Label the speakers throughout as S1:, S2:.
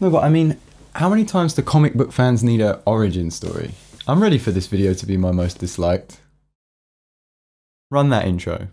S1: No, but I mean, how many times do comic book fans need an origin story? I'm ready for this video to be my most disliked. Run that intro.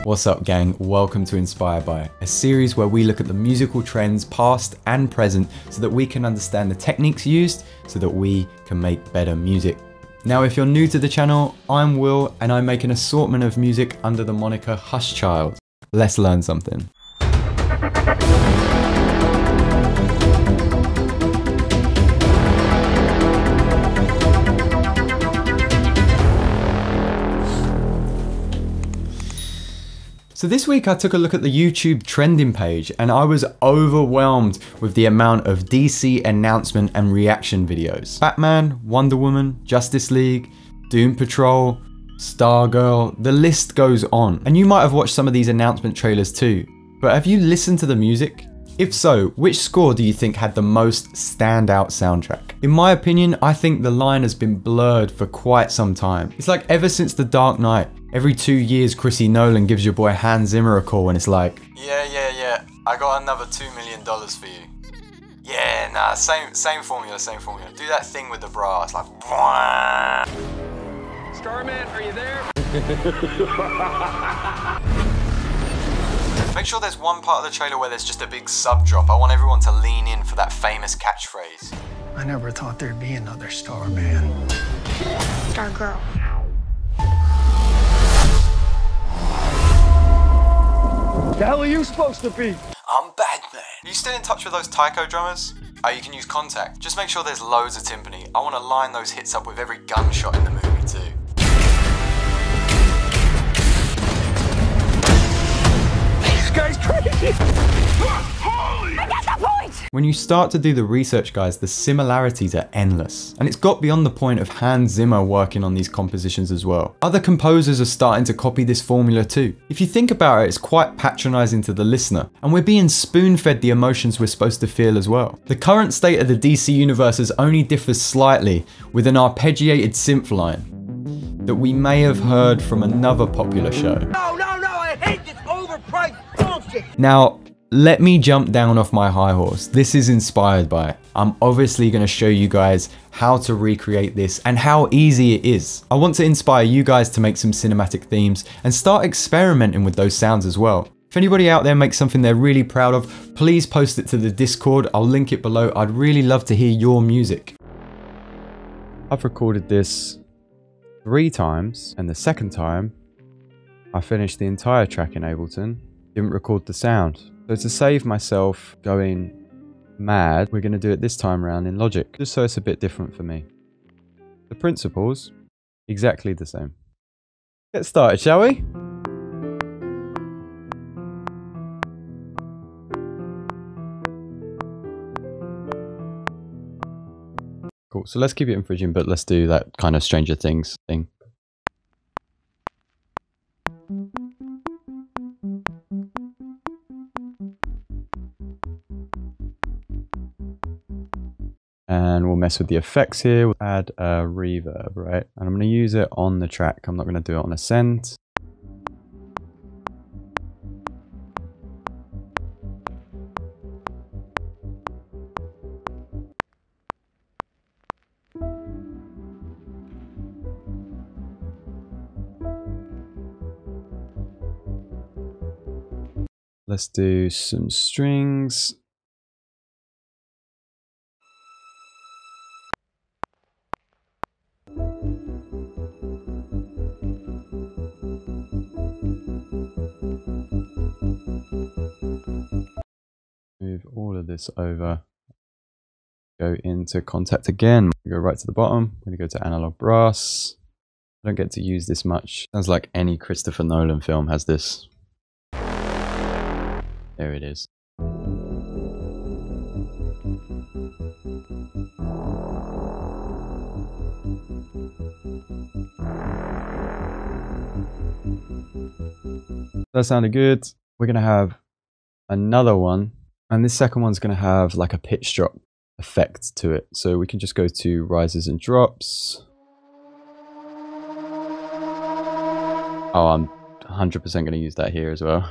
S1: What's up, gang? Welcome to Inspired By, a series where we look at the musical trends past and present so that we can understand the techniques used so that we can make better music. Now, if you're new to the channel, I'm Will and I make an assortment of music under the moniker Hushchild. Let's learn something. So this week I took a look at the YouTube trending page and I was overwhelmed with the amount of DC announcement and reaction videos. Batman, Wonder Woman, Justice League, Doom Patrol, Stargirl, the list goes on. And you might have watched some of these announcement trailers too, but have you listened to the music? If so, which score do you think had the most standout soundtrack? In my opinion, I think the line has been blurred for quite some time. It's like ever since The Dark Knight, every 2 years Chrissy Nolan gives your boy Hans Zimmer a call and it's like, yeah, I got another $2 million for you. Yeah, nah, same formula. Do that thing with the bra, it's like,
S2: Starman, are you there?
S1: Make sure there's one part of the trailer where there's just a big sub drop. I want everyone to lean in for that famous catchphrase.
S2: I never thought there'd be another Starman.
S3: Stargirl.
S2: The hell are you supposed to be?
S1: I'm Batman. Are you still in touch with those taiko drummers? Oh, you can use contact. Just make sure there's loads of timpani. I want to line those hits up with every gunshot in the movie too.
S2: This guy's crazy!
S3: I got the point!
S1: When you start to do the research, guys, the similarities are endless. And it's got beyond the point of Hans Zimmer working on these compositions as well. Other composers are starting to copy this formula too. If you think about it, it's quite patronizing to the listener. And we're being spoon-fed the emotions we're supposed to feel as well. The current state of the DC universe only differs slightly with an arpeggiated synth line that we may have heard from another popular show.
S4: No, I hate this overpriced bullshit.
S1: Now, let me jump down off my high horse. This is Inspired By. I'm obviously going to show you guys how to recreate this and how easy it is. I want to inspire you guys to make some cinematic themes and start experimenting with those sounds as well. If anybody out there makes something they're really proud of, please post it to the Discord. I'll link it below. I'd really love to hear your music. I've recorded this 3 times, and the second time I finished the entire track in Ableton, didn't record the sound. So to save myself going mad, we're going to do it this time around in Logic, just so it's a bit different for me. The principles, exactly the same. Get started, shall we? Cool, so let's keep it in Phrygian, but let's do that kind of Stranger Things thing. And we'll mess with the effects here. We'll add a reverb, right? And I'm going to use it on the track. I'm not going to do it on Ascend. Let's do some strings. Move all of this over. Go into Contact again. Go right to the bottom. I'm going to go to Analog Brass. I don't get to use this much. Sounds like any Christopher Nolan film has this. There it is. That sounded good. We're going to have another one, and this second one's going to have like a pitch drop effect to it. So we can just go to rises and drops. Oh, I'm 100% going to use that here as well.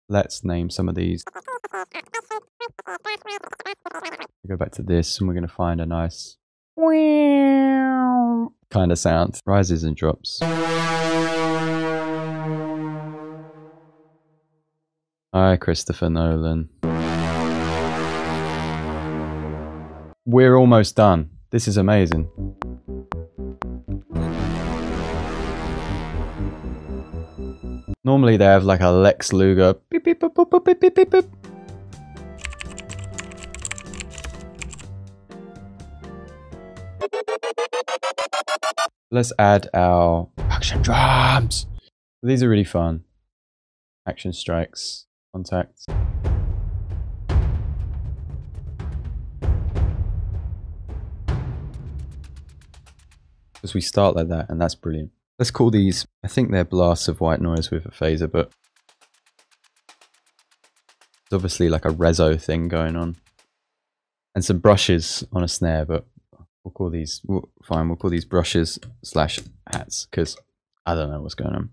S1: Let's name some of these. Go back to this and we're going to find a nice kind of sound. Rises and drops. Hi, Christopher Nolan. We're almost done. This is amazing. Normally they have like a Lex Luger. Beep, beep, boop, boop, boop, beep, beep, beep, beep. Let's add our action drums. These are really fun. Action strikes, contacts. Because we start like that, and that's brilliant. Let's call these, I think they're blasts of white noise with a phaser, but it's obviously like a reso thing going on. And some brushes on a snare, but we'll call these, fine, we'll call these brushes slash hats, because I don't know what's going on.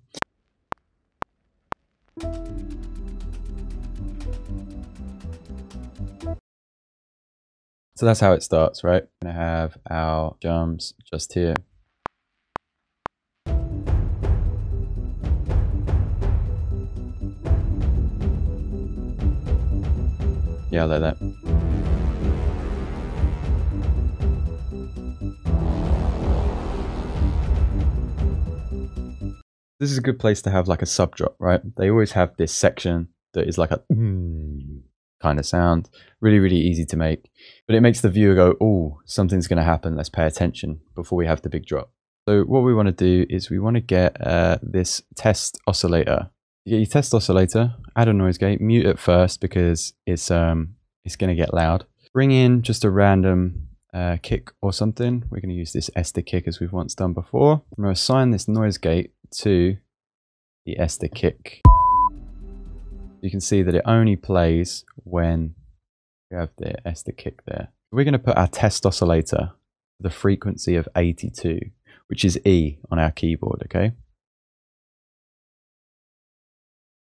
S1: So that's how it starts, right? We're gonna have our drums just here. Yeah, like that. This is a good place to have like a sub drop, right? They always have this section that is like a kind of sound. Really, really easy to make. But it makes the viewer go, oh, something's going to happen. Let's pay attention before we have the big drop. So what we want to do is we want to get this test oscillator. You get your test oscillator, add a noise gate, mute it first because it's going to get loud. Bring in just a random kick or something. We're going to use this Esther kick as we've once done before. I'm going to assign this noise gate to the Esther kick. You can see that it only plays when we have the Esther kick there. We're going to put our test oscillator to the frequency of 82, which is E on our keyboard, okay?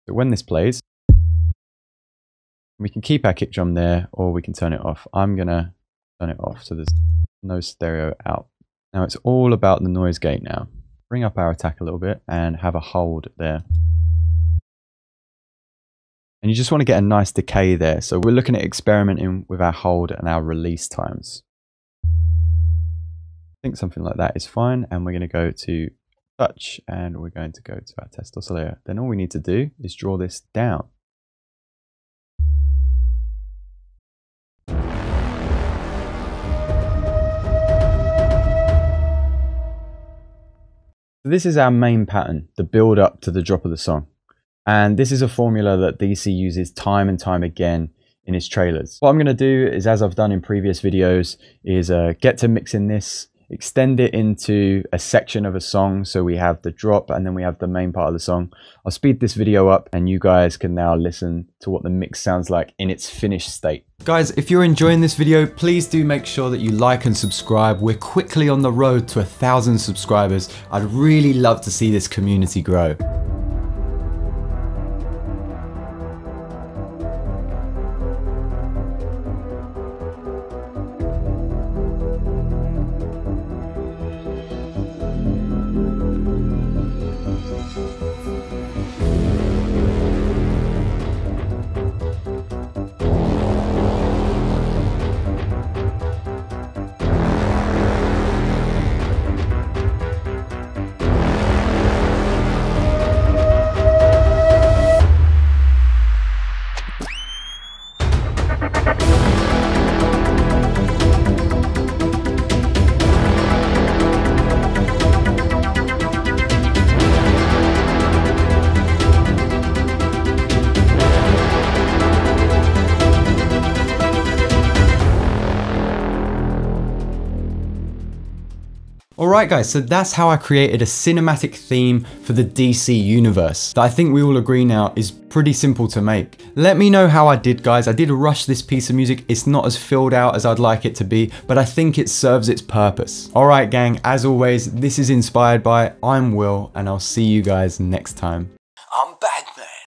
S1: So when this plays, we can keep our kick drum there or we can turn it off. I'm going to turn it off so there's no stereo out. Now it's all about the noise gate now. Bring up our attack a little bit and have a hold there. And you just want to get a nice decay there. So we're looking at experimenting with our hold and our release times. I think something like that is fine. And we're going to go to touch and we're going to go to our test oscillator. Then all we need to do is draw this down. So this is our main pattern, the build up to the drop of the song. And this is a formula that DC uses time and time again in his trailers. What I'm going to do is, as I've done in previous videos, is get to mixing this, extend it into a section of a song. So we have the drop and then we have the main part of the song. I'll speed this video up and you guys can now listen to what the mix sounds like in its finished state. Guys, if you're enjoying this video, please do make sure that you like and subscribe. We're quickly on the road to 1,000 subscribers. I'd really love to see this community grow. Alright guys, so that's how I created a cinematic theme for the DC universe that I think we all agree now is pretty simple to make. Let me know how I did, guys. I did rush this piece of music. It's not as filled out as I'd like it to be, but I think it serves its purpose. Alright gang, as always, this is Inspired By. I'm Will, and I'll see you guys next time.